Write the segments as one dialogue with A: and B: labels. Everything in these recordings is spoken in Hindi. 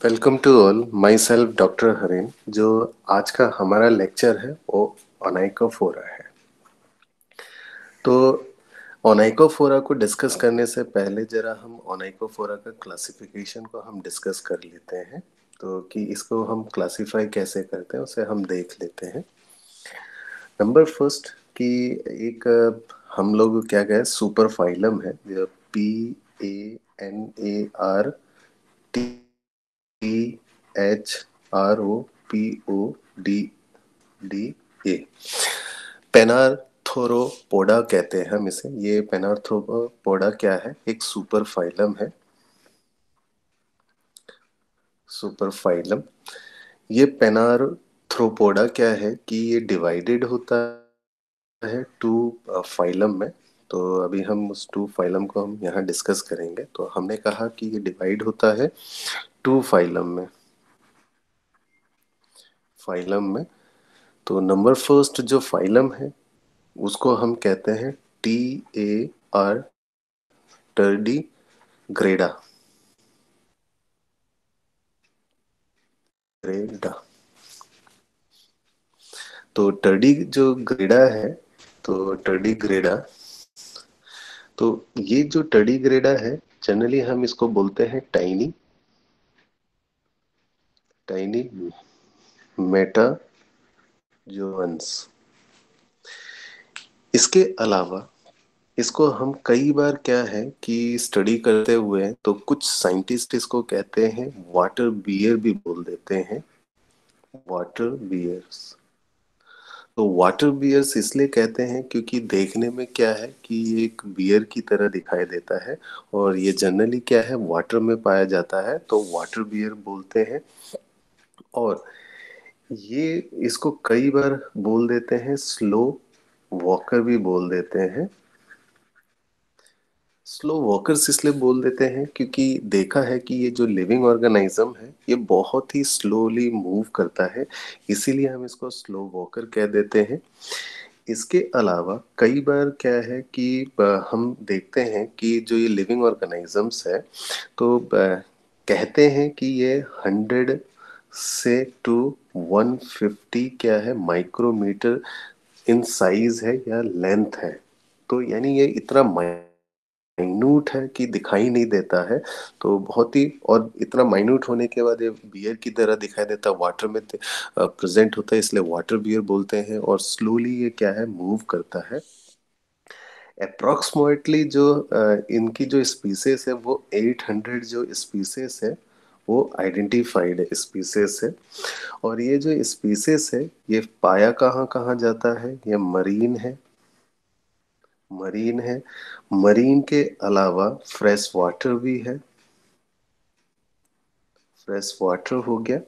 A: Welcome to all myself doctor Haren. जो आज का हमारा लेक्चर है वो ओनाइकोफोरा है। तो ओनाइकोफोरा को डिस्कस करने से पहले जरा हम ओनाइकोफोरा का क्लासिफिकेशन को हम डिस्कस कर लेते हैं। तो कि इसको हम क्लासिफाई कैसे करते हैं उसे हम देख लेते हैं। नंबर फर्स्ट कि एक हम लोग क्या कहें सुपर फाइलम है जो PANAR THROPODA पेनार्थ्रोपोडा कहते हैं हम इसे। ये पेनार्थ्रोपोडा क्या है? एक सुपर फाइलम है। सुपर फाइलम ये पेनार्थ्रोपोडा क्या है कि ये डिवाइडेड होता है टू फाइलम में। तो अभी हम उस टू फाइलम को हम यहाँ डिस्कस करेंगे। तो हमने कहा कि ये डिवाइड होता है टू फाइलम में। तो नंबर फर्स्ट जो फाइलम है उसको हम कहते हैं TAR टर्डी ग्रेडा। ग्रेडा तो टर्डी जो ग्रेडा है, तो टर्डी ग्रेडा, तो ये जो टर्डी ग्रेडा है जनरली हम इसको बोलते हैं टाइनी टाइनी मेटाजोअन्स। इसके अलावा इसको हम कई बार क्या है कि स्टडी करते हुए तो कुछ साइंटिस्ट इसको कहते हैं वाटर बियर भी बोल देते हैं। Water bears. तो वाटर बियर्स इसलिए कहते हैं क्योंकि देखने में क्या है कि ये एक बियर की तरह दिखाई देता है और ये जनरली क्या है वाटर में पाया जाता है, तो वाटर बियर बोलते हैं। और ये इसको कई बार बोल देते हैं स्लो वॉकर भी बोल देते हैं। स्लो वॉकर्स इसलिए बोल देते हैं क्योंकि देखा है कि ये जो लिविंग ऑर्गेनिज्म है ये बहुत ही स्लोली मूव करता है, इसीलिए हम इसको स्लो वॉकर कह देते हैं। इसके अलावा कई बार क्या है कि हम देखते हैं कि जो ये लिविंग ऑर्गेनिजम्स है तो कहते हैं कि ये 100 से टू 150 क्या है माइक्रोमीटर इन साइज है या लेंथ है। तो यानी ये इतना माइन्यूट है कि दिखाई नहीं देता है। तो बहुत ही, और इतना माइन्यूट होने के बाद ये बियर की तरह दिखाई देता है, वाटर में प्रेजेंट होता है, इसलिए वाटर बियर बोलते हैं। और स्लोली ये क्या है मूव करता है। अप्रोक्सीमेटली जो इनकी जो स्पीसीज है वो 800 जो स्पीसीज है वो आइडेंटिफाइड स्पीसीज है। और ये जो स्पीसीज है ये पाया कहाँ कहाँ जाता है? ये मरीन है। मरीन के अलावा फ्रेश वाटर भी है। फ्रेश वाटर हो गया।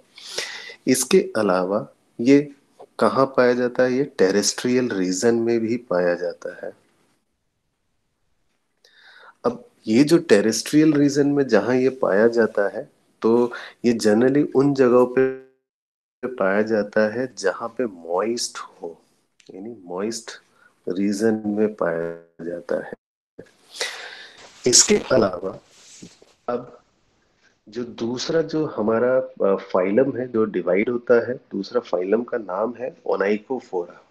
A: इसके अलावा ये कहाँ पाया जाता है? ये टेरेस्ट्रियल रीजन में भी पाया जाता है। अब ये जो टेरेस्ट्रियल रीजन में जहाँ ये पाया जाता है तो ये जनरली उन जगहों पे पाया जाता है जहाँ पे मॉइस्ट हो, यानी मॉइस्ट रीजन में पाया जाता है। इसके अलावा अब जो दूसरा जो हमारा फाइलम है जो डिवाइड होता है, दूसरा फाइलम का नाम है ओनाइकोफोरा।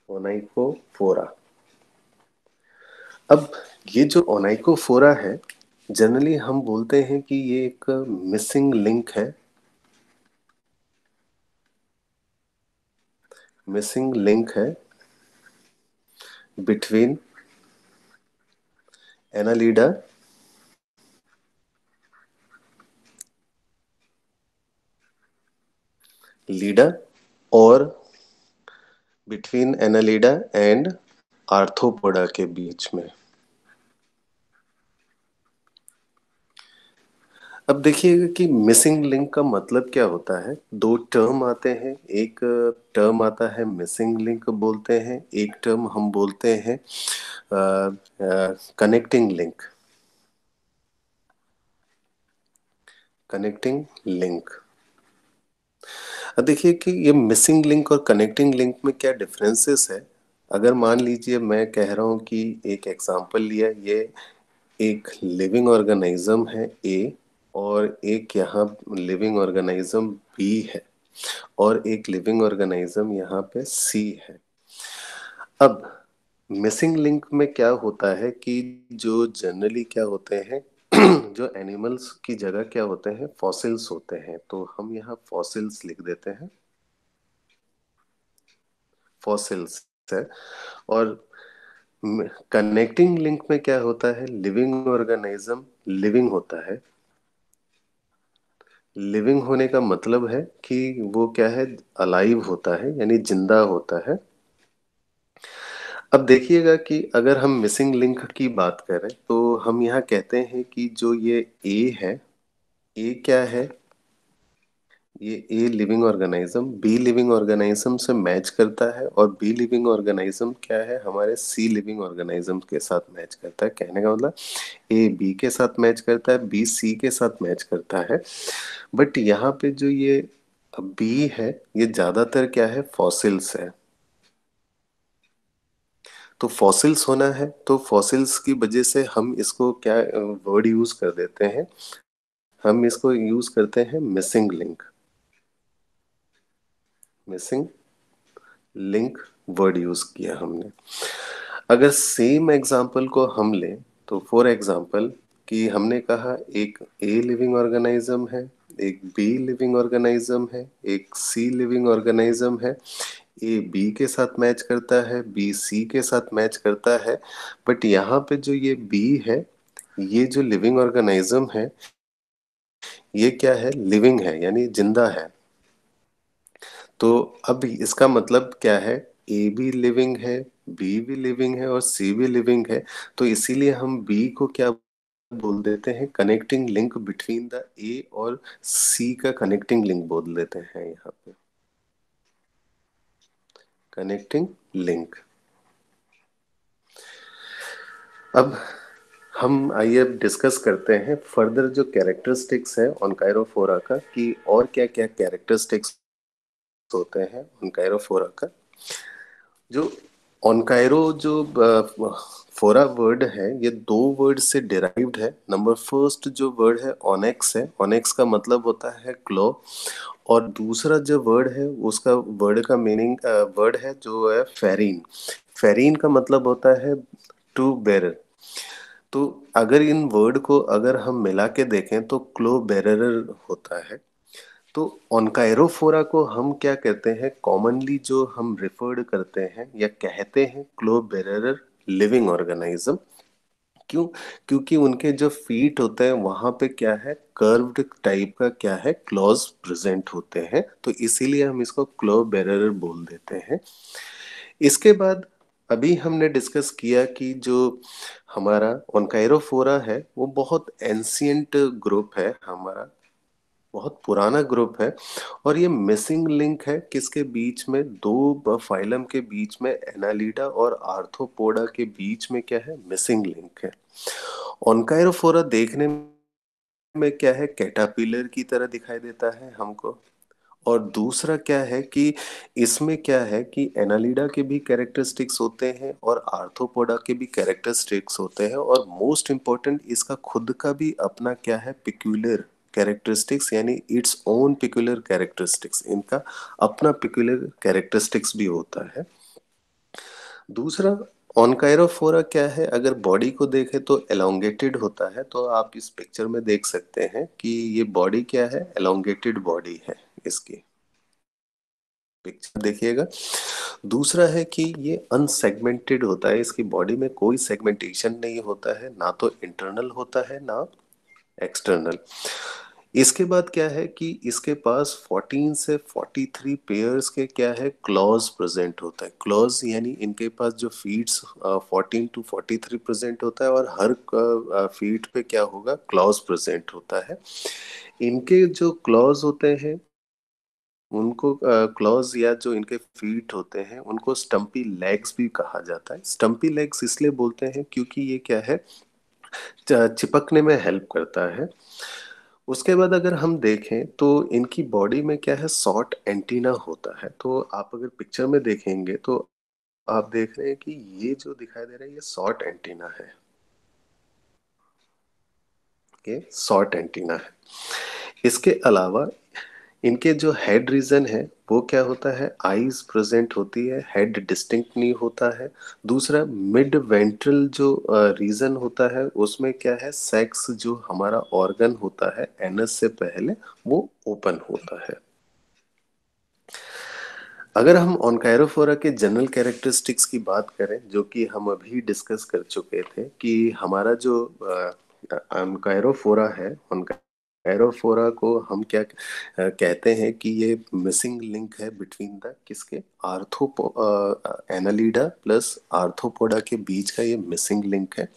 A: ओनाइकोफोरा। अब ये जो ओनाइकोफोरा है जनरली हम बोलते हैं कि ये एक मिसिंग लिंक है। मिसिंग लिंक है बिटवीन एनालिडा लीडा और बिटवीन एनालिडा एंड आर्थ्रोपोडा के बीच में। अब देखिएगा कि मिसिंग लिंक का मतलब क्या होता है। दो टर्म आते हैं, एक टर्म आता है मिसिंग लिंक बोलते हैं, एक टर्म हम बोलते हैं कनेक्टिंग लिंक। Connecting link. अब देखिए कि ये मिसिंग लिंक और कनेक्टिंग लिंक में क्या डिफरेंसेस है। अगर मान लीजिए मैं कह रहा हूँ कि एक एग्जांपल लिया, ये एक लिविंग ऑर्गेनिज्म है ए, और एक यहाँ लिविंग ऑर्गेनाइज्म बी है, और एक लिविंग ऑर्गेनाइज्म यहाँ पे सी है। अब मिसिंग लिंक में क्या होता है कि जो जनरली क्या होते हैं जो एनिमल्स की जगह क्या होते हैं, फॉसिल्स होते हैं, तो हम यहाँ फॉसिल्स लिख देते हैं, फॉसिल्स है। और कनेक्टिंग लिंक में क्या होता है, लिविंग ऑर्गेनिज्म लिविंग होता है। लिविंग होने का मतलब है कि वो क्या है, अलाइव होता है, यानी जिंदा होता है। अब देखिएगा कि अगर हम मिसिंग लिंक की बात करें तो हम यहाँ कहते हैं कि जो ये ए है, ए क्या है, ये a living organism B living organism से मैच करता है, और बी लिविंग ऑर्गेनिज्म क्या है, हमारे सी लिविंग ऑर्गेनिज्म के साथ मैच करता है। कहने का मतलब ए बी के साथ मैच करता है, बी सी के साथ मैच करता है। बट यहाँ पे जो ये बी है, ये ज्यादातर क्या है, फॉसिल्स है। तो फॉसिल्स होना है, तो फॉसिल्स की वजह से हम इसको क्या वर्ड यूज कर देते हैं, हम इसको यूज करते हैं missing link. Missing link word use किया हमने। अगर सेम एग्जाम्पल को हम लें, तो फॉर एग्जाम्पल कि हमने कहा एक ए लिविंग ऑर्गेनाइज्म है, एक बी लिविंग ऑर्गेनाइज्म है, एक सी लिविंग ऑर्गेनाइज्म है। ए बी के साथ मैच करता है, बी सी के साथ मैच करता है। बट यहाँ पे जो ये बी है, ये जो लिविंग ऑर्गेनाइज्म है, ये क्या है, लिविंग है, यानी जिंदा है। तो अब इसका मतलब क्या है, ए भी लिविंग है, बी भी लिविंग है, और सी भी लिविंग है। तो इसीलिए हम बी को क्या बोल देते हैं, कनेक्टिंग लिंक बिटवीन द ए और सी का कनेक्टिंग लिंक बोल देते हैं यहाँ पे, कनेक्टिंग लिंक। अब हम आइए अब डिस्कस करते हैं फर्दर जो कैरेक्टरिस्टिक्स है ऑनकायरोफोरा का, कि और क्या क्या कैरेक्टरिस्टिक्स होते हैं ऑनकायरोफोरा का। जो ऑनकायरो जो फोरा वर्ड है, ये दो वर्ड से डिराइव्ड है। नंबर फर्स्ट जो वर्ड है ऑनेक्स है, ऑनेक्स का मतलब होता है क्लो। और दूसरा जो वर्ड है, उसका वर्ड का मीनिंग वर्ड है जो है फेरिन। फेरिन का मतलब होता है टू बेरर। तो अगर इन वर्ड को अगर हम मिला के देखें तो क्लो बेरर होता है। तो ऑनकायरोफोरा को हम क्या कहते हैं, कॉमनली जो हम रिफर्ड करते हैं या कहते हैं, क्लो बेरर लिविंग ऑर्गेनाइज्म। क्यों? क्योंकि उनके जो फीट होते हैं वहां पे क्या है, कर्व्ड टाइप का क्या है, क्लॉज प्रेजेंट होते हैं, तो इसीलिए हम इसको क्लो बेरर बोल देते हैं। इसके बाद अभी हमने डिस्कस किया कि जो हमारा ऑनकायरोफोरा है वो बहुत एंशियंट ग्रुप है हमारा, बहुत पुराना ग्रुप है। और ये मिसिंग लिंक है किसके बीच में, दो फाइलम के बीच में, एनालिडा और आर्थ्रोपोडा के बीच में क्या है, मिसिंग लिंक है। ऑनकायरोफोरा देखने में क्या है, कैटापिलर की तरह दिखाई देता है हमको। और दूसरा क्या है कि इसमें क्या है कि एनालिडा के भी कैरेक्टरिस्टिक्स होते हैं और आर्थ्रोपोडा के भी कैरेक्टरिस्टिक्स होते हैं, और मोस्ट इम्पोर्टेंट इसका खुद का भी अपना क्या है, पिक्यूलर कैरेक्टरिस्टिक्स, यानी इट्स ओन पिक्यूलर कैरेक्टरिस्टिक्स, इनका अपना पिक्यूलर कैरेक्टरिस्टिक्स भी होता है। दूसरा, ऑनकायरोफोरा क्या है, अगर बॉडी को देखें तो एलोंगेटेड होता है। तो आप इस पिक्चर में देख सकते हैं कि ये बॉडी क्या है, एलोंगेटेड बॉडी है इसकी, पिक्चर देखिएगा। दूसरा है कि ये अनसेगमेंटेड होता है, इसकी बॉडी में कोई सेगमेंटेशन नहीं होता है, ना तो इंटरनल होता है ना एक्सटर्नल। इसके बाद क्या है कि इसके पास 14 से 43 पेयर्स के क्या है, क्लॉज प्रेजेंट होता है। क्लॉज यानी इनके पास जो फीट्स 14 टू 43 प्रेजेंट होता है, और हर फीट पे क्या होगा, क्लॉज प्रेजेंट होता है। इनके जो क्लॉज होते हैं उनको क्लॉज या जो इनके फीट होते हैं उनको स्टम्पी लेग्स भी कहा जाता है। स्टम्पी लेग्स इसलिए बोलते हैं क्योंकि ये क्या है, चिपकने में हेल्प करता है। उसके बाद अगर हम देखें तो इनकी बॉडी में क्या है, शॉर्ट एंटीना होता है। तो आप अगर पिक्चर में देखेंगे तो आप देख रहे हैं कि ये जो दिखाई दे रहा है ये शॉर्ट एंटीना है। ये शॉर्ट एंटीना है। इसके अलावा इनके जो हेड रीजन है वो क्या होता है, आईज प्रेजेंट होती है, हेड डिस्टिंक्ट नहीं होता है। दूसरा, मिड वेंट्रल जो रीजन होता है उसमें क्या है, सेक्स जो हमारा ऑर्गन होता है एनस से पहले वो ओपन होता है। अगर हम ऑनकायरोफोरा के जनरल कैरेक्टरिस्टिक्स की बात करें, जो कि हम अभी डिस्कस कर चुके थे कि हमारा जो ऑनकायरोफोरा है, ऑनकायरोफोरा को हम क्या कहते हैं कि ये मिसिंग लिंक है बिटवीन द किसके, आर्थ्रोपो एनालिडा प्लस आर्थ्रोपोडा के बीच का ये मिसिंग लिंक है।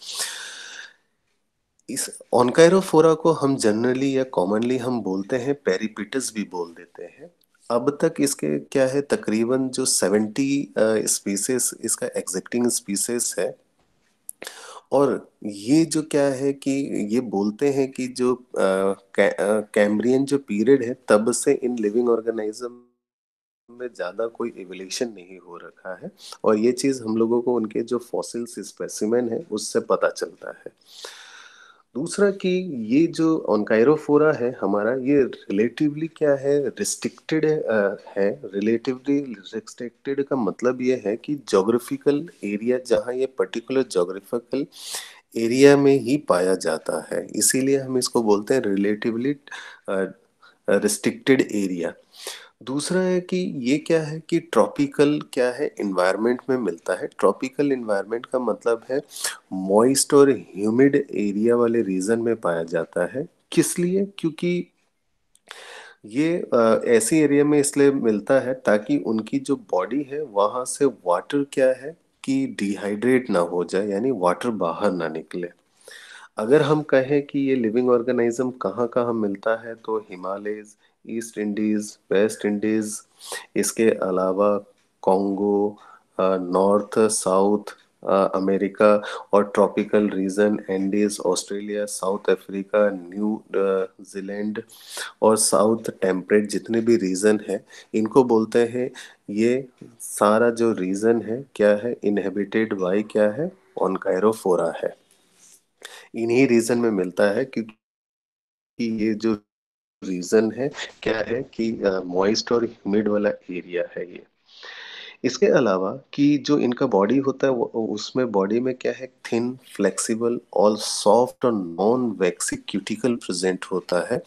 A: इस ऑनकायरोफोरा को हम जनरली या कॉमनली हम बोलते हैं पेरिपिटस भी बोल देते हैं। अब तक इसके क्या है, तकरीबन जो 70 स्पीसीज इसका एग्जिस्टिंग स्पीसीज है। और ये जो क्या है कि ये बोलते हैं कि जो कैम्ब्रियन जो पीरियड है तब से इन लिविंग ऑर्गेनिज्म में ज्यादा कोई एवोल्यूशन नहीं हो रखा है। और ये चीज हम लोगों को उनके जो फॉसिल्स स्पेसिमेन है उससे पता चलता है। दूसरा कि ये जो ऑनकायरोफोरा है हमारा, ये रिलेटिवली क्या है, रिस्ट्रिक्टेड है। रिलेटिवली रिस्ट्रिक्टेड का मतलब ये है कि जोग्राफिकल एरिया, जहाँ ये पर्टिकुलर जोग्राफिकल एरिया में ही पाया जाता है, इसीलिए हम इसको बोलते हैं रिलेटिवली रिस्ट्रिक्टेड एरिया। दूसरा है कि ये क्या है कि ट्रॉपिकल क्या है इन्वायरमेंट में मिलता है। ट्रॉपिकल इन्वायरमेंट का मतलब है मॉइस्ट और ह्यूमिड एरिया वाले रीजन में पाया जाता है। किस लिए, क्योंकि ये ऐसी एरिया में इसलिए मिलता है ताकि उनकी जो बॉडी है वहां से वाटर क्या है कि डिहाइड्रेट ना हो जाए, यानी वाटर बाहर ना निकले। अगर हम कहें कि ये लिविंग ऑर्गेनिज्म कहाँ कहाँ मिलता है, तो Himalayas, east Indies, West Indies, इसके अलावा कॉन्गो, नॉर्थ साउथ अमेरिका, और tropical region Andes, Australia, south Africa, new Zealand, और साउथ टेम्परेट जितने भी रीजन है, इनको बोलते हैं। ये सारा जो रीजन है क्या है, इनहेबिटेड बाय क्या है, ऑनकायरोफोरा है। इन्हीं रीजन में मिलता है क्योंकि ये जो रीजन है क्या है कि मॉइस्ट और ह्यूमिड वाला एरिया है ये। इसके अलावा कि जो इनका बॉडी होता है उसमें बॉडी में क्या है, थिन, फ्लेक्सिबल और सॉफ्ट और नॉन वैक्सी क्यूटिकल प्रेजेंट होता है।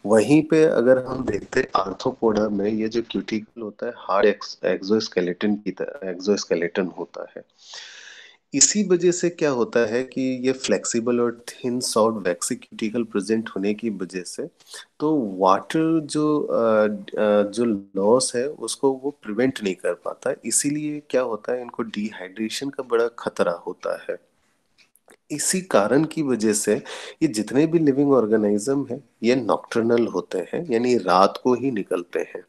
A: वहीं पे अगर हम देखते हैं आर्थ्रोपोडा में, ये जो क्यूटिकल होता है हार्ड एक्सोस्केलेटन की तरह एक्सोस्केलेटन होता है। इसी वजह से क्या होता है कि ये फ्लेक्सिबल और थिन सॉफ्ट वैक्सी क्यूटिकल प्रेजेंट होने की वजह से तो वाटर जो लॉस है उसको वो प्रिवेंट नहीं कर पाता। इसीलिए क्या होता है, इनको डिहाइड्रेशन का बड़ा खतरा होता है। इसी कारण की वजह से ये जितने भी लिविंग ऑर्गेनिज्म है ये नॉक्टर्नल होते हैं, यानी रात को ही निकलते हैं।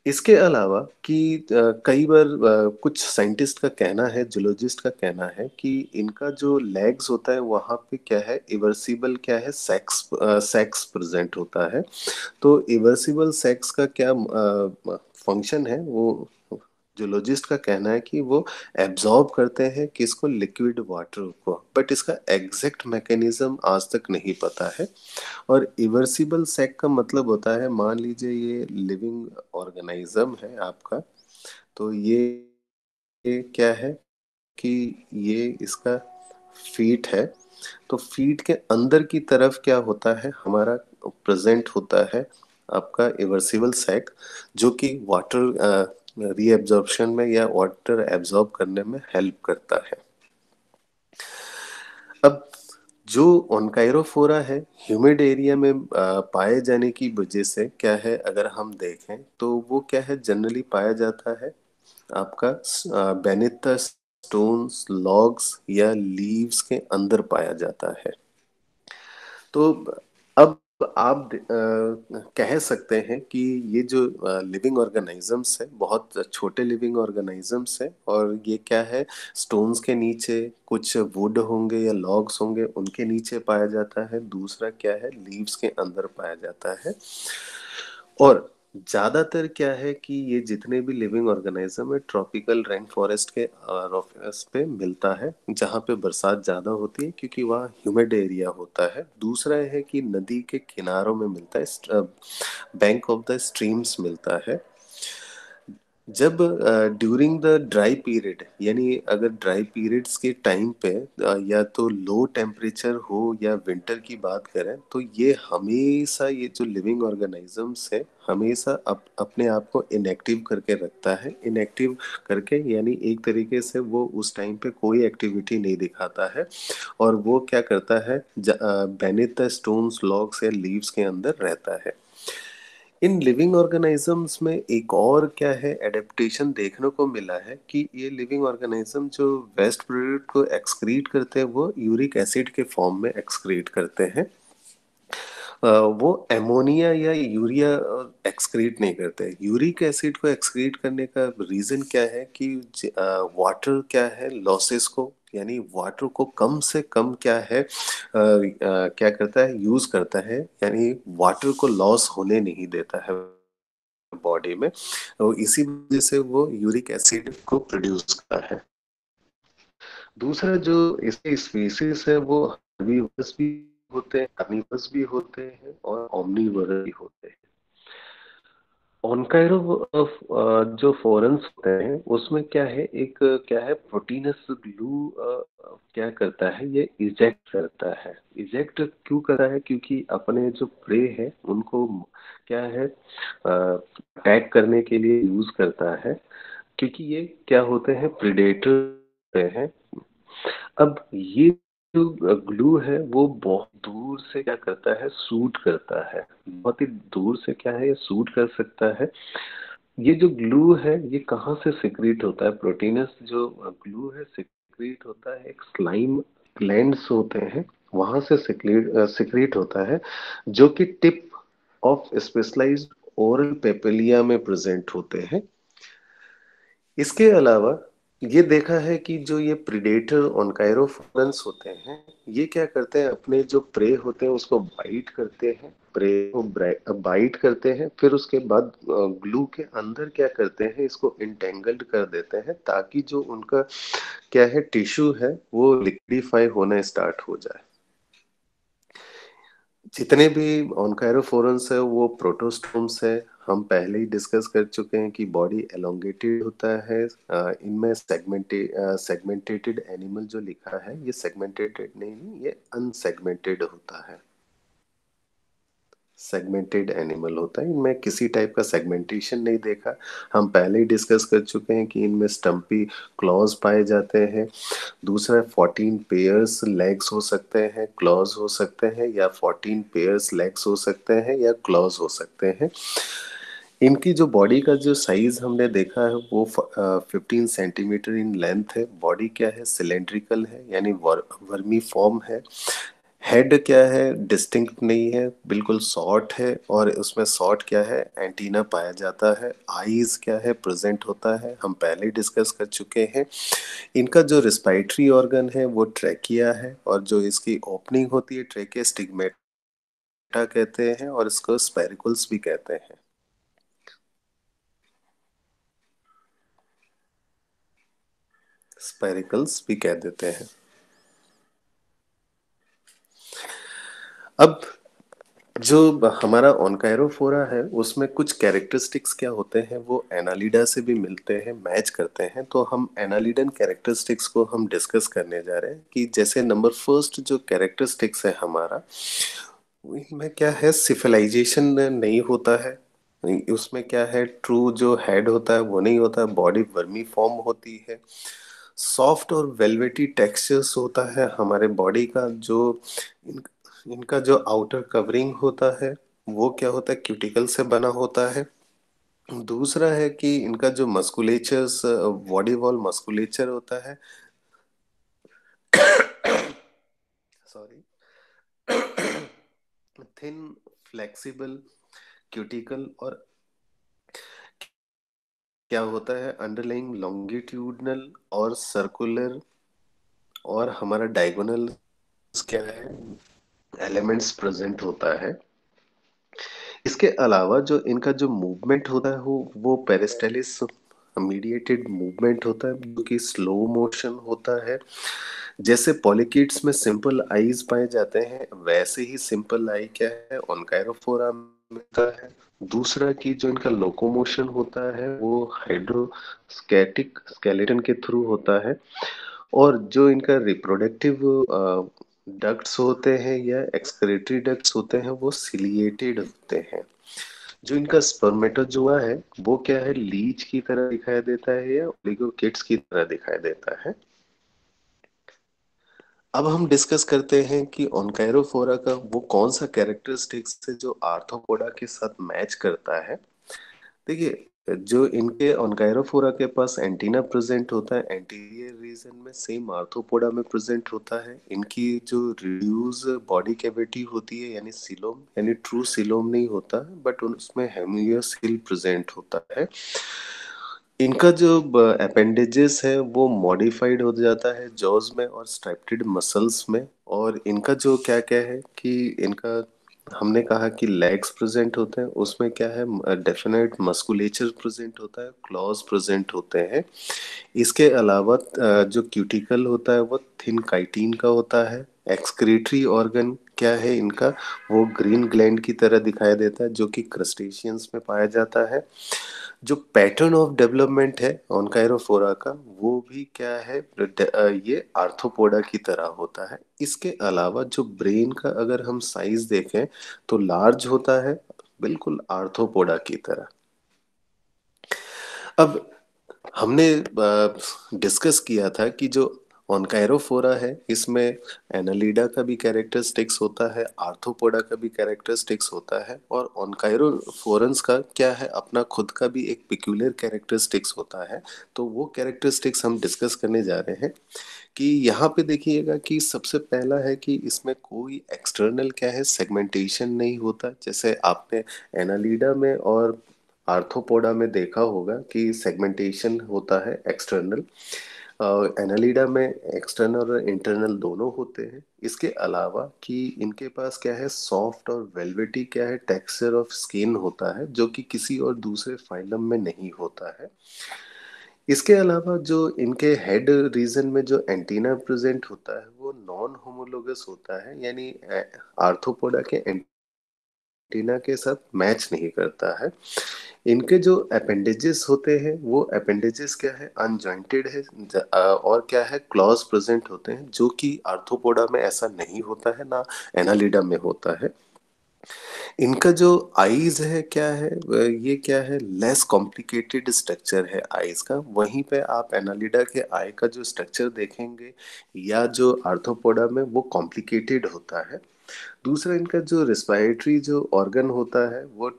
A: इसके अलावा कि कई बार कुछ साइंटिस्ट का कहना है, जूलॉजिस्ट का कहना है कि इनका जो लेग्स होता है वहां पे क्या है, इवर्सिबल क्या है, सेक्स सेक्स प्रेजेंट होता है। तो इवर्सिबल सेक्स का क्या फंक्शन है, वो जूलॉजिस्ट का कहना है कि वो एब्जॉर्ब करते हैं किसको, लिक्विड वाटर को, बट इसका एग्जैक्ट मैकेनिज्म आज तक नहीं पता है। और इवर्सिबल सेक का मतलब होता है, मान लीजिए ये लिविंग ऑर्गेनिज्म है आपका, तो ये क्या है कि ये इसका फीट है। तो फीट के अंदर की तरफ क्या होता है हमारा, प्रेजेंट होता है आपका इवर्सिबल सैक, जो कि वाटर रीएब्जॉर्प्शन में या वाटर एब्जॉर्ब करने में हेल्प करता है। अब जो ऑनकायरोफोरा है ह्यूमिड एरिया में पाए जाने की वजह से क्या है, अगर हम देखें तो वो क्या है, जनरली पाया जाता है आपका बेनिथ द स्टोन्स, लॉग्स या लीव्स के अंदर पाया जाता है। तो अब आप कह सकते हैं कि ये जो लिविंग ऑर्गेनिजम्स है बहुत छोटे लिविंग ऑर्गेनिजम्स है, और ये क्या है, स्टोन्स के नीचे कुछ वुड होंगे या लॉग्स होंगे उनके नीचे पाया जाता है। दूसरा क्या है, लीव्स के अंदर पाया जाता है। और ज्यादातर क्या है कि ये जितने भी लिविंग ऑर्गेनिज्म है ट्रॉपिकल रेन फॉरेस्ट के रॉफेस्ट पे मिलता है, जहाँ पे बरसात ज्यादा होती है क्योंकि वहाँ ह्यूमिड एरिया होता है। दूसरा है कि नदी के किनारों में मिलता है, बैंक ऑफ द स्ट्रीम्स मिलता है। जब ड्यूरिंग द ड्राई पीरियड, यानी अगर ड्राई पीरियड्स के टाइम पे या तो लो टेम्परेचर हो या विंटर की बात करें, तो ये हमेशा ये जो लिविंग ऑर्गेनिजम्स है हमेशा अपने आप को इनएक्टिव करके रखता है। इनएक्टिव करके यानी एक तरीके से वो उस टाइम पे कोई एक्टिविटी नहीं दिखाता है, और वो क्या करता है, बेनेथ द स्टोन्स, लॉग्स या लीव्स के अंदर रहता है। इन लिविंग ऑर्गेनिजम्स में एक और क्या है एडेप्टेशन देखने को मिला है कि ये लिविंग ऑर्गेनिज्म जो वेस्ट प्रोडक्ट को एक्सक्रीट करते हैं वो यूरिक एसिड के फॉर्म में एक्सक्रीट करते हैं। वो एमोनिया या यूरिया एक्सक्रीट नहीं करते। यूरिक एसिड को एक्सक्रीट करने का रीजन क्या है कि वाटर क्या है लॉसेस को, यानी वाटर को कम से कम क्या है क्या करता है, यूज करता है, यानी वाटर को लॉस होने नहीं देता है बॉडी में। तो इसी वजह से वो यूरिक एसिड को प्रोड्यूस करता है। दूसरा जो इसके स्पीसीज है वो हर्बीवर्स भी होते हैं, कार्निवर्स भी होते हैं और ओमनीवोरस भी होते हैं। ऑनकाइरो जो फोरन्स होते हैं उसमें क्या है, एक क्या है प्रोटीनस ग्लू क्या करता है, ये इजेक्ट करता है। इजेक्ट क्यों करता है, क्योंकि अपने जो प्रे है उनको क्या है अटैक करने के लिए यूज करता है, क्योंकि ये क्या होते हैं प्रिडेटर हैं। अब ये जो ग्लू है वो बहुत दूर से क्या करता है, सूट करता है, बहुत ही दूर से क्या है ये सूट कर सकता है। ये जो ग्लू है ये कहाँ से सिक्रीट होता है, प्रोटीनस जो ग्लू है सिक्रीट होता है, एक स्लाइम ग्लैंड्स होते हैं वहां से सिक्रीट होता है, जो कि टिप ऑफ स्पेशलाइज्ड ओरल पेपिलिया में प्रेजेंट होते हैं। इसके अलावा ये देखा है कि जो ये प्रिडेटर ऑनकाइरोफोरंस होते हैं ये क्या करते हैं, अपने जो प्रे होते हैं उसको बाइट करते हैं, प्रे को बाइट करते हैं, फिर उसके बाद ग्लू के अंदर क्या करते हैं, इसको इंटेंगल्ड कर देते हैं ताकि जो उनका क्या है टिश्यू है वो लिक्विडिफाई होना स्टार्ट हो जाए। जितने भी ऑनकायरोफोरन्स है वो प्रोटोस्टोम्स है। हम पहले ही डिस्कस कर चुके हैं कि बॉडी एलोंगेटेड होता है। इनमें सेगमेंटेटेड एनिमल जो लिखा है ये सेगमेंटेटेड नहीं, ये अनसेगमेंटेड होता है। सेगमेंटेड एनिमल होता है, इनमें किसी टाइप का सेगमेंटेशन नहीं देखा। हम पहले ही डिस्कस कर चुके हैं कि इनमें स्टम्पी क्लॉज पाए जाते हैं। दूसरा 14 पेयर्स लेग्स हो सकते हैं, क्लॉज हो सकते हैं, या 14 पेयर्स लेग्स हो सकते हैं या क्लॉज हो सकते हैं। इनकी जो बॉडी का जो साइज हमने देखा है वो 15 सेंटीमीटर इन लेंथ है। बॉडी क्या है सिलेंड्रिकल है, यानी वर्मी फॉर्म है। हेड क्या है डिस्टिंक्ट नहीं है, बिल्कुल शॉर्ट है, और उसमें शॉर्ट क्या है एंटीना पाया जाता है। आईज क्या है प्रेजेंट होता है, हम पहले ही डिस्कस कर चुके हैं। इनका जो रिस्पायरेटरी ऑर्गन है वो ट्रैकिया है, और जो इसकी ओपनिंग होती है ट्रैकिया स्टिग्मेटा कहते हैं, और इसको स्पेरिकल्स भी कहते हैं। स्पेरिकल्स भी कह देते हैं। अब जो हमारा ऑनकायरोफोरा है उसमें कुछ कैरेक्टरिस्टिक्स क्या होते हैं वो एनालिडा से भी मिलते हैं, मैच करते हैं। तो हम एनालिडन कैरेक्टरिस्टिक्स को हम डिस्कस करने जा रहे हैं कि जैसे नंबर फर्स्ट जो कैरेक्टरिस्टिक्स है हमारा, इनमें क्या है सिविलाइजेशन नहीं होता है। उसमें क्या है ट्रू जो हेड होता है वो नहीं होता है, बॉडी वर्मी फॉर्म होती है। सॉफ्ट और वेलवेटी टेक्सचर्स होता है हमारे बॉडी का। जो इन, इनका जो आउटर कवरिंग होता है वो क्या होता है क्यूटिकल से बना होता है। दूसरा है कि इनका जो मस्कुलेचर्स बॉडी वॉल मस्कुलेचर होता है, सॉरी, थिन फ्लेक्सिबल क्यूटिकल, और क्या होता है अंडरलाइंग लॉन्गिट्यूडनल और सर्कुलर और हमारा डायगोनल क्या है एलिमेंट्स प्रेजेंट होता है। इसके अलावा जो इनका जो मूवमेंट होता है वो पेरिस्टालिस मीडिएटेड मूवमेंट होता है जो कि स्लो मोशन होता है। जैसे पॉलीकिड्स में सिंपल आईज पाए जाते हैं वैसे ही सिंपल आई क्या है ऑनकायरोफोरा में होता है। दूसरा कि जो इनका लोकोमोशन होता है वो हाइड्रोस्टैटिक स्केलेटन के थ्रू होता है। और जो इनका रिप्रोडक्टिव डक्ट्स होते हैं या एक्सक्रीटरी डक्ट्स होते हैं वो सिलिएटेड होते हैं। जो इनका स्पर्मेटोजोआ है वो क्या है लीच की तरह दिखाई देता है या ओलिगोकिट्स की तरह दिखाई देता है। अब हम डिस्कस करते हैं कि ऑनकायरोफोरा का वो कौन सा कैरेक्टरिस्टिक्स है जो आर्थ्रोपोडा के साथ मैच करता है। देखिए जो इनके ऑनकायरोफोरा के पास एंटीना प्रेजेंट होता है एंटीरियर रीजन में सेम आर्थ्रोपोडा में प्रेजेंट होता है। इनकी जो रिड्यूस बॉडी कैविटी होती है यानी सिलोम यानी ट्रू सिलोम नहीं होता बट उसमें हेमियोसिल प्रेजेंट होता है। इनका जो अपेंडेजेस है वो मॉडिफाइड हो जाता है जॉज में और स्ट्राइप्टेड मसल्स में। और इनका जो क्या क्या है कि इनका हमने कहा कि लेग्स प्रेजेंट होते हैं उसमें क्या है डेफिनेट मस्कुलेचर प्रेजेंट होता है क्लॉज प्रेजेंट होते हैं। इसके अलावा जो क्यूटिकल होता है वो थिन काइटिन का होता है। एक्सक्रीटरी ऑर्गन क्या है इनका वो ग्रीन ग्लैंड की तरह दिखाई देता है जो कि क्रस्टेशियंस में पाया जाता है। जो पैटर्न ऑफ डेवलपमेंट है ऑनकायरोफोरा का वो भी क्या है ये आर्थ्रोपोडा की तरह होता है। इसके अलावा जो ब्रेन का अगर हम साइज देखें तो लार्ज होता है बिल्कुल आर्थ्रोपोडा की तरह। अब हमने डिस्कस किया था कि जो ऑनकायरोफोरा है इसमें एनालिडा का भी कैरेक्टरिस्टिक्स होता है आर्थ्रोपोडा का भी कैरेक्टरिस्टिक्स होता है और ऑनकायरोफोरन्स का क्या है अपना खुद का भी एक पिक्यूलियर कैरेक्टरिस्टिक्स होता है। तो वो कैरेक्टरिस्टिक्स हम डिस्कस करने जा रहे हैं कि यहाँ पे देखिएगा कि सबसे पहला है कि इसमें कोई एक्सटर्नल क्या है सेगमेंटेशन नहीं होता जैसे आपने एनालिडा में और आर्थ्रोपोडा में देखा होगा कि सेगमेंटेशन होता है एक्सटर्नल। एनालिडा में एक्सटर्नल और इंटरनल दोनों होते हैं। इसके अलावा कि इनके पास क्या है सॉफ्ट और वेलवेटी क्या है टेक्सचर ऑफ स्किन होता है जो कि किसी और दूसरे फाइलम में नहीं होता है। इसके अलावा जो इनके हेड रीजन में जो एंटीना प्रेजेंट होता है वो नॉन होमोलोगस होता है यानी आर्थ्रोपोडा के एंटीना के साथ मैच नहीं करता है। इनके जो अपेंडेजेस होते हैं वो अपेंडेजेस क्या है अनजॉइंटेड है और क्या है क्लॉज प्रेजेंट होते हैं जो कि आर्थ्रोपोडा में ऐसा नहीं होता है ना एनालिडा में होता है। इनका जो आईज है क्या है ये क्या है लेस कॉम्प्लिकेटेड स्ट्रक्चर है आईज का। वहीं पे आप एनालिडा के आई का जो स्ट्रक्चर देखेंगे या जो आर्थ्रोपोडा में वो कॉम्प्लिकेटेड होता है। दूसरा इनका जो रिस्पायरेटरी जो ऑर्गन होता है वो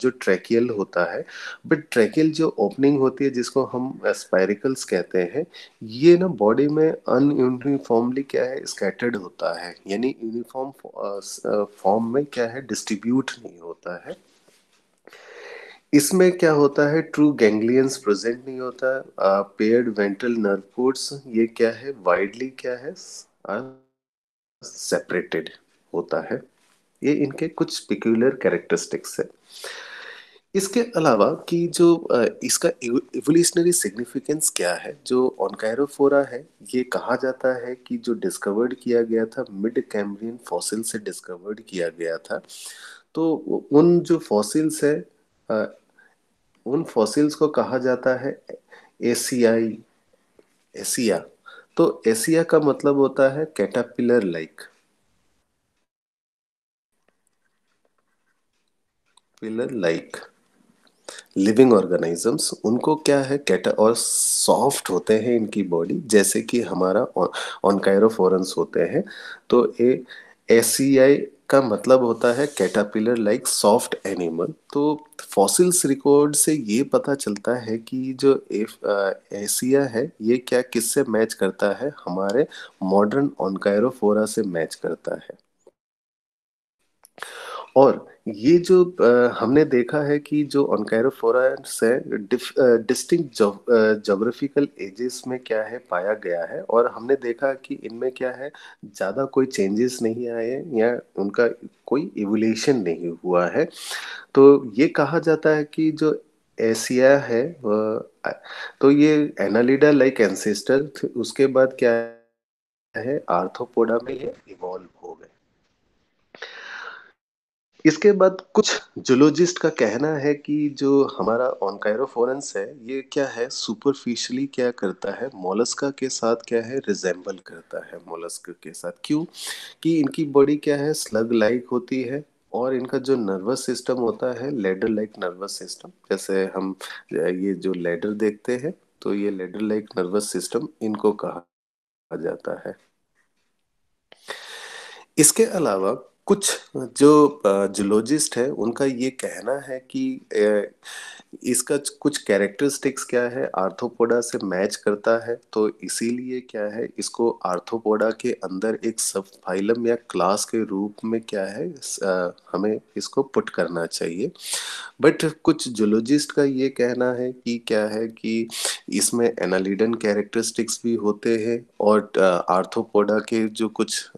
A: जो ट्रैकियल होता है। बट ट्रैकियल जो ओपनिंग होती है जिसको हम स्पाइरिकल्स कहते हैं ये ना बॉडी में अनयूनिफॉर्मली क्या है स्कैटर्ड होता है यानी यूनिफॉर्म फॉर्म में क्या है डिस्ट्रीब्यूट नहीं होता है। इसमें क्या होता है ट्रू गैंग्लियंस प्रेजेंट नहीं होता। पेयर्ड वेंट्रल नर्व कोड्स ये क्या है वाइडली क्या है सेपरेटेड होता है। ये इनके कुछ पिक्यूलर कैरेक्टरिस्टिक्स है। इसके अलावा कि जो इसका इवोल्यूशनरी सिग्निफिकेंस क्या है जो ऑनकायरोफोरा है ये कहा जाता है कि जो डिस्कवर्ड किया गया था मिड कैम्ब्रियन फॉसिल से डिस्कवर्ड किया गया था। तो उन जो फॉसिल्स है अ, उन फॉसिल्स को कहा जाता है एसियाई एसिया। तो एसिया का मतलब होता है caterpillar like pillar like living organisms उनको क्या है कैटा और सॉफ्ट होते हैं इनकी बॉडी जैसे कि हमारा ऑनकायरोफोरन्स होते हैं। तो ए एसीआई का मतलब होता है कैटापिलर लाइक सॉफ्ट एनिमल। तो फॉसिल्स रिकॉर्ड से ये पता चलता है कि जो एसिया है ये क्या किससे मैच करता है हमारे मॉडर्न ऑनकायरोफोरा से मैच करता है। और ये जो हमने देखा है कि जो ओंकायरोफोरस है डिस्टिंक्ट जोग्राफिकल एजेस में क्या है पाया गया है, और हमने देखा कि इनमें क्या है ज्यादा कोई चेंजेस नहीं आए हैं या उनका कोई इवोल्यूशन नहीं हुआ है। तो ये कहा जाता है कि जो एशिया है तो ये एनालिडा लाइक एंसेस्टर, उसके बाद क्या है आर्थ्रोपोडा में ये इवॉल्व हो गए। इसके बाद कुछ जूलॉजिस्ट का कहना है कि जो हमारा ओंकायरोफोरस है ये क्या है सुपरफिशियली क्या करता है मोलस्का के साथ क्या है रिजेंबल करता है मोलस्क के साथ। क्यों? कि इनकी बॉडी क्या है स्लग लाइक होती है, और इनका जो नर्वस सिस्टम होता है लेडर लाइक नर्वस सिस्टम, जैसे हम ये जो लेडर देखते हैं तो ये लेडर लाइक नर्वस सिस्टम इनको कहा जाता है। इसके अलावा कुछ जो जूलॉजिस्ट है उनका ये कहना है कि इसका कुछ कैरेक्टरिस्टिक्स क्या है आर्थ्रोपोडा से मैच करता है, तो इसीलिए क्या है इसको आर्थ्रोपोडा के अंदर एक सब फाइलम या क्लास के रूप में क्या है हमें इसको पुट करना चाहिए। बट कुछ जूलॉजिस्ट का ये कहना है कि क्या है कि इसमें एनालिडन कैरेक्टरिस्टिक्स भी होते हैं, और आर्थ्रोपोडा के जो कुछ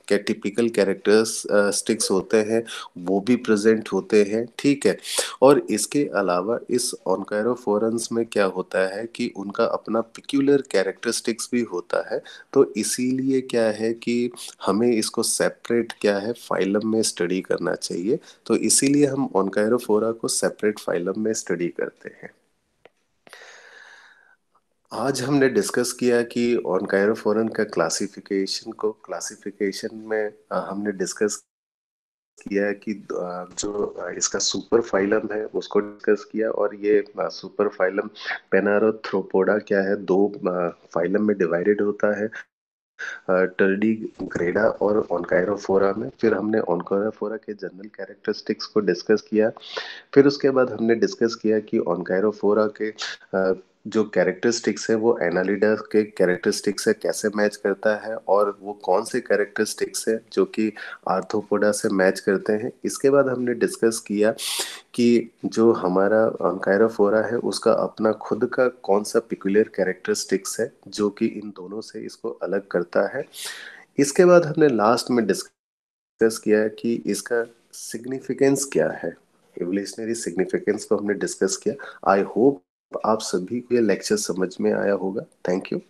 A: के टिपिकल कैरेक्टरिस्टिक्स होते हैं वो भी प्रेजेंट होते हैं, ठीक है। और इसके अलावा इस ओंकायरोफोरस में क्या होता है कि उनका अपना पिक्यूलर कैरेक्टरिस्टिक्स भी होता है, तो इसीलिए क्या है कि हमें इसको सेपरेट क्या है फाइलम में स्टडी करना चाहिए। तो इसीलिए हम ओंकायरोफोरा को सेपरेट फाइलम में स्टडी करते हैं। आज हमने डिस्कस किया कि ओंकायरोफोरन का क्लासिफिकेशन में हमने डिस्कस किया है कि जो इसका सुपर फाइलम है उसको डिस्कस किया, और ये सुपर फाइलम पेनारोथ्रोपोडा क्या है दो फाइलम में डिवाइडेड होता है, टर्डी ग्रेडा और ओंकायरोफोरा में। फिर हमने ओंकायरोफोरा के जनरल कैरेक्टरिस्टिक्स को डिस्कस किया। फिर उसके बाद हमने डिस्कस किया कि ओंकायरोफोरा के जो कैरेक्टरिस्टिक्स है वो एनालिडा के कैरेक्टरिस्टिक्स से कैसे मैच करता है, और वो कौन से कैरेक्टरिस्टिक्स है जो कि आर्थ्रोपोडा से मैच करते हैं। इसके बाद हमने डिस्कस किया कि जो हमारा ओंकायरोफोरा है उसका अपना खुद का कौन सा पिकुलियर कैरेक्टरिस्टिक्स है जो कि इन दोनों से इसको अलग करता है। इसके बाद हमने लास्ट में डिस्कस किया कि इसका सिग्निफिकेंस क्या है, एवोल्यूशनरी सिग्निफिकेंस को हमने डिस्कस किया। आई होप आप सभी को ये लेक्चर समझ में आया होगा। Thank you.